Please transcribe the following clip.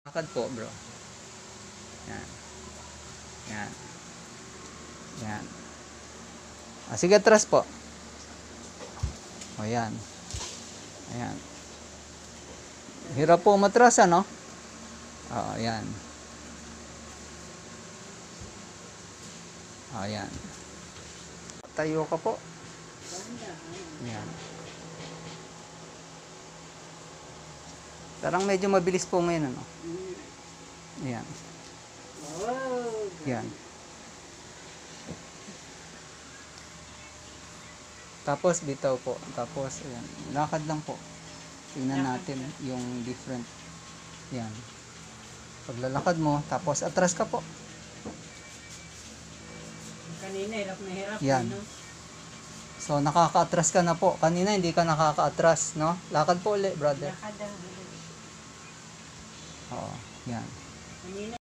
Lakad po, bro. Yan. Yan. Yan. Sige, atras po. O, yan. Ayan. Hirap po umatras, ano? O, yan. O, yan. Tayo ka po. Yan. Parang medyo mabilis po ngayon, ano? Yan. Yan. Tapos bitaw po. Tapos ayan, lakad lang po. Tingnan natin yung different. Yan. Paglalakad mo, tapos atras ka po. Kanina hirap na hirap. Yan. No? So nakaka-atras ka na po. Kanina hindi ka nakaka-atras, no? Lakad po ulit, brother. Lakad ang Oo. Yan. kanina.